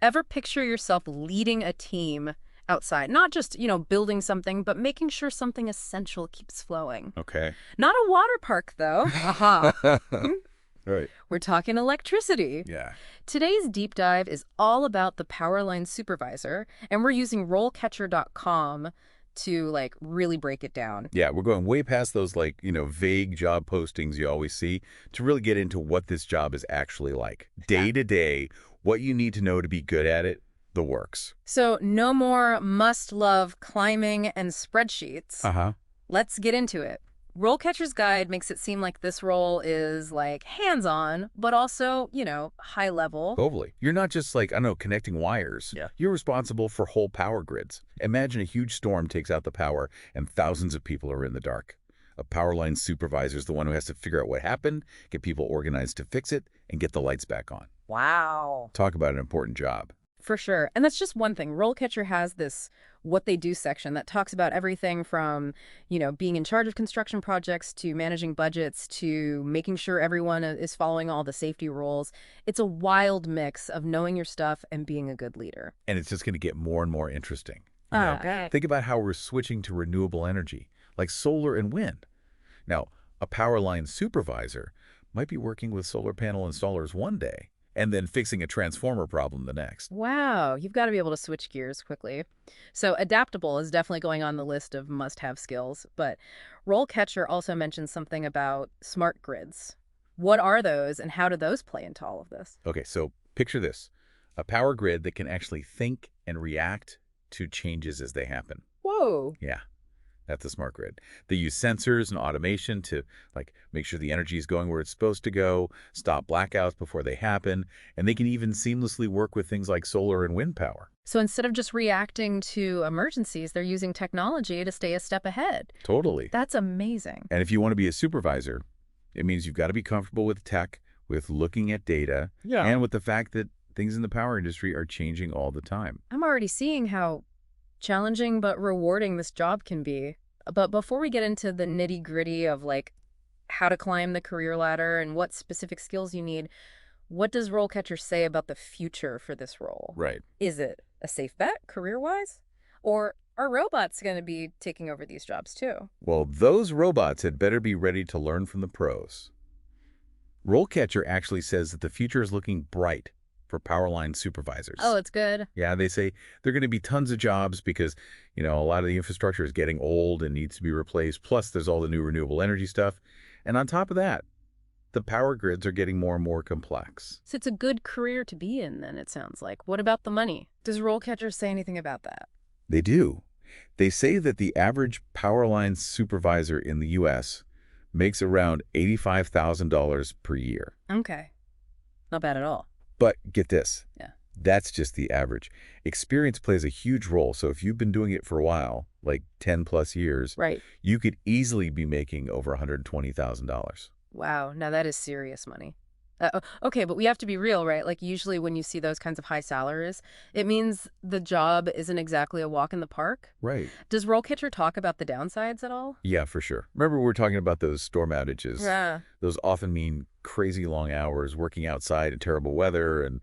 Ever picture yourself leading a team outside? Not just, building something, but making sure something essential keeps flowing. Okay. Not a water park, though. Haha. Right. We're talking electricity. Yeah. Today's deep dive is all about the Power Lines Supervisor, and we're using RoleCatcher.com to, really break it down. Yeah, we're going way past those, vague job postings you always see to really get into what this job is actually like. Day to day, what you need to know to be good at it, the works. So no more must-love climbing and spreadsheets. Uh-huh. Let's get into it. RoleCatcher's Guide makes it seem like this role is, hands-on, but also, high level. Totally. You're not just connecting wires. Yeah. You're responsible for whole power grids. Imagine a huge storm takes out the power and thousands of people are in the dark. A power line supervisor is the one who has to figure out what happened, get people organized to fix it, and get the lights back on. Wow. Talk about an important job. For sure. And that's just one thing. RoleCatcher has this what they do section that talks about everything from, being in charge of construction projects to managing budgets to making sure everyone is following all the safety rules. It's a wild mix of knowing your stuff and being a good leader. And it's just going to get more and more interesting. Okay. Think about how we're switching to renewable energy, like solar and wind. Now, a power line supervisor might be working with solar panel installers one day, and then fixing a transformer problem the next. Wow, you've got to be able to switch gears quickly. So adaptable is definitely going on the list of must-have skills, but RoleCatcher also mentions something about smart grids. What are those, and how do those play into all of this? Okay, so picture this. A power grid that can actually think and react to changes as they happen. Whoa. Yeah, that's a smart grid. They use sensors and automation to make sure the energy is going where it's supposed to go, stop blackouts before they happen, and they can even seamlessly work with things like solar and wind power. So instead of just reacting to emergencies, they're using technology to stay a step ahead. Totally. That's amazing. And if you want to be a supervisor, it means you've got to be comfortable with tech, with looking at data, and with the fact that things in the power industry are changing all the time. I'm already seeing how challenging but rewarding this job can be. But before we get into the nitty-gritty of how to climb the career ladder and what specific skills you need, what does RoleCatcher say about the future for this role? Right. Is it a safe bet career-wise? Or are robots going to be taking over these jobs too? Well, those robots had better be ready to learn from the pros. RoleCatcher actually says that the future is looking bright for power line supervisors. Oh, it's good. Yeah, they say there are going to be tons of jobs because, a lot of the infrastructure is getting old and needs to be replaced. Plus, there's all the new renewable energy stuff. And on top of that, the power grids are getting more and more complex. So it's a good career to be in, then, it sounds like. What about the money? Does RoleCatcher say anything about that? They do. They say that the average power line supervisor in the U.S. makes around $85,000 per year. Okay. Not bad at all. But get this. Yeah. That's just the average. Experience plays a huge role. So if you've been doing it for a while, like 10 plus years, Right. you could easily be making over $120,000. Wow. Now that is serious money. Okay, but we have to be real, right? Usually when you see those kinds of high salaries, it means the job isn't exactly a walk in the park. Right. Does RoleCatcher talk about the downsides at all? Yeah, for sure. Remember we were talking about those storm outages? Yeah. Those often mean crazy long hours, working outside in terrible weather, and,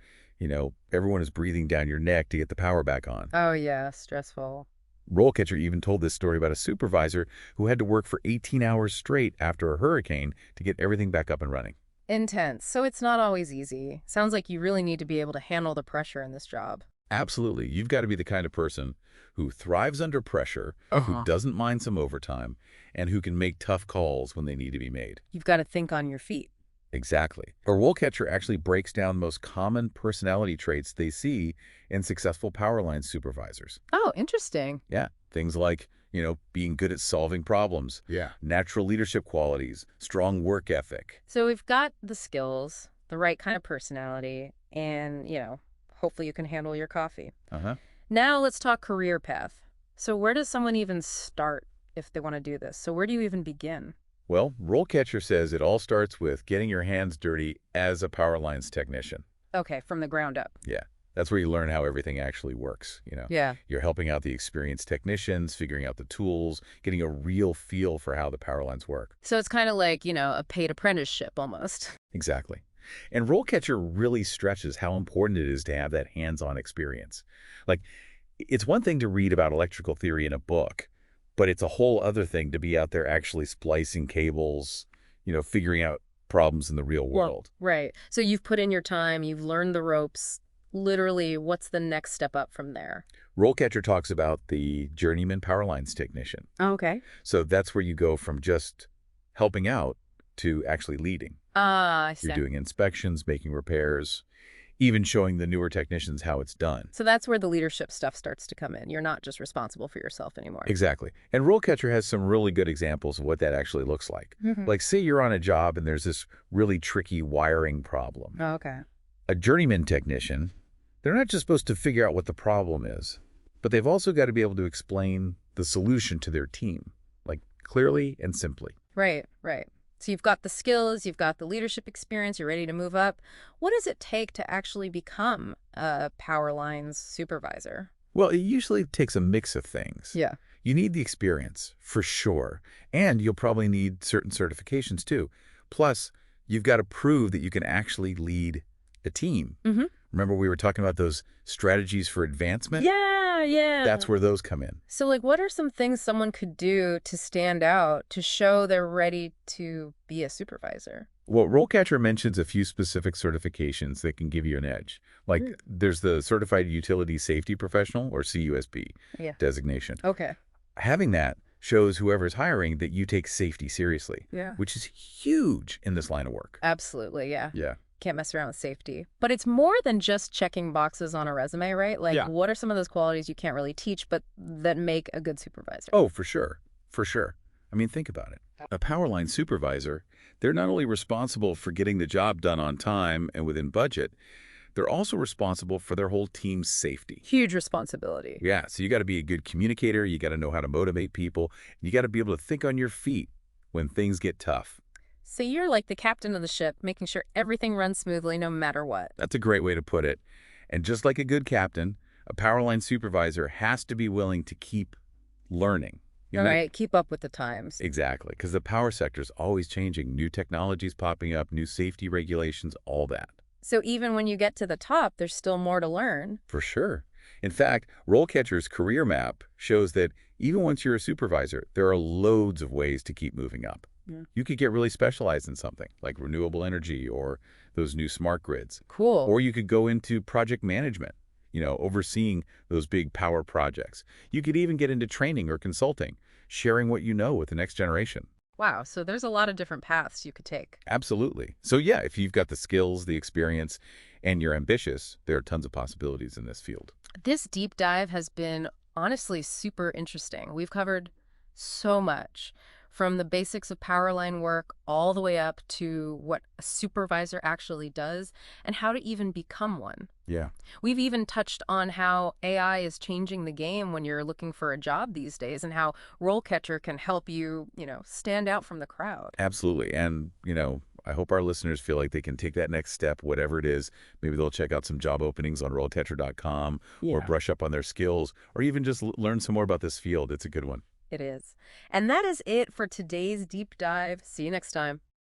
everyone is breathing down your neck to get the power back on. Oh, yeah. Stressful. RoleCatcher even told this story about a supervisor who had to work for 18 hours straight after a hurricane to get everything back up and running. Intense. So it's not always easy. Sounds like you really need to be able to handle the pressure in this job. Absolutely. You've got to be the kind of person who thrives under pressure, who doesn't mind some overtime, and who can make tough calls when they need to be made. You've got to think on your feet. Exactly. A RoleCatcher actually breaks down the most common personality traits they see in successful power line supervisors. Oh, interesting. Yeah. Things like, being good at solving problems. Yeah. Natural leadership qualities, strong work ethic. So we've got the skills, the right kind of personality, and, hopefully you can handle your coffee. Uh-huh. Now let's talk career path. So where does someone even start if they want to do this? So where do you even begin? Well, RoleCatcher says it all starts with getting your hands dirty as a power lines technician. Okay, from the ground up. Yeah. That's where you learn how everything actually works, Yeah. You're helping out the experienced technicians, figuring out the tools, getting a real feel for how the power lines work. So it's kind of like, a paid apprenticeship almost. Exactly. And RoleCatcher really stretches how important it is to have that hands-on experience. Like, it's one thing to read about electrical theory in a book, but it's a whole other thing to be out there actually splicing cables, figuring out problems in the real Well, world. right. So you've put in your time, you've learned the ropes. Literally, what's the next step up from there? RoleCatcher talks about the journeyman power lines technician. Okay. So that's where you go from just helping out to actually leading. Ah, I You're see. doing inspections, making repairs, even showing the newer technicians how it's done. So that's where the leadership stuff starts to come in. You're not just responsible for yourself anymore. Exactly. And RoleCatcher has some really good examples of what that actually looks like. Mhm. Like, say you're on a job and there's this really tricky wiring problem. Oh, okay. A journeyman technician, they're not just supposed to figure out what the problem is, but they've also got to be able to explain the solution to their team, like clearly and simply. Right, right. So you've got the skills, you've got the leadership experience, you're ready to move up. What does it take to actually become a Power Lines supervisor? Well, it usually takes a mix of things. Yeah. You need the experience, for sure, and you'll probably need certain certifications too. Plus, you've got to prove that you can actually lead a team. Mm-hmm. Remember we were talking about those strategies for advancement? Yeah, yeah. That's where those come in. So, like, what are some things someone could do to stand out, to show they're ready to be a supervisor? Well, RoleCatcher mentions a few specific certifications that can give you an edge. Like, Mm. there's the Certified Utility Safety Professional, or CUSP, Yeah. designation. Okay. Having that shows whoever's hiring that you take safety seriously, Yeah. which is huge in this line of work. Absolutely, yeah. Yeah. Can't mess around with safety. But it's more than just checking boxes on a resume, right? Like, Yeah. what are some of those qualities you can't really teach, but that make a good supervisor? Oh, for sure. For sure. I mean, think about it. A Power Line supervisor, they're not only responsible for getting the job done on time and within budget, they're also responsible for their whole team's safety. Huge responsibility. Yeah, so you got to be a good communicator, you got to know how to motivate people, you got to be able to think on your feet when things get tough. So you're like the captain of the ship, making sure everything runs smoothly no matter what. That's a great way to put it. And just like a good captain, a Power Line supervisor has to be willing to keep learning. All right, keep up with the times. Exactly, because the power sector is always changing. New technologies popping up, new safety regulations, all that. So even when you get to the top, there's still more to learn. For sure. In fact, RoleCatcher's career map shows that even once you're a supervisor, there are loads of ways to keep moving up. Yeah. You could get really specialized in something, like renewable energy or those new smart grids. Cool. Or you could go into project management, overseeing those big power projects. You could even get into training or consulting, sharing what you know with the next generation. Wow, so there's a lot of different paths you could take. Absolutely. So yeah, if you've got the skills, the experience, and you're ambitious, there are tons of possibilities in this field. This deep dive has been honestly super interesting. We've covered so much, from the basics of power line work all the way up to what a supervisor actually does and how to even become one. Yeah. We've even touched on how AI is changing the game when you're looking for a job these days and how RoleCatcher can help you, stand out from the crowd. Absolutely. And, I hope our listeners feel like they can take that next step, whatever it is. Maybe they'll check out some job openings on RoleCatcher.com or Yeah. brush up on their skills or even just learn some more about this field. It's a good one. It is. And that is it for today's deep dive. See you next time.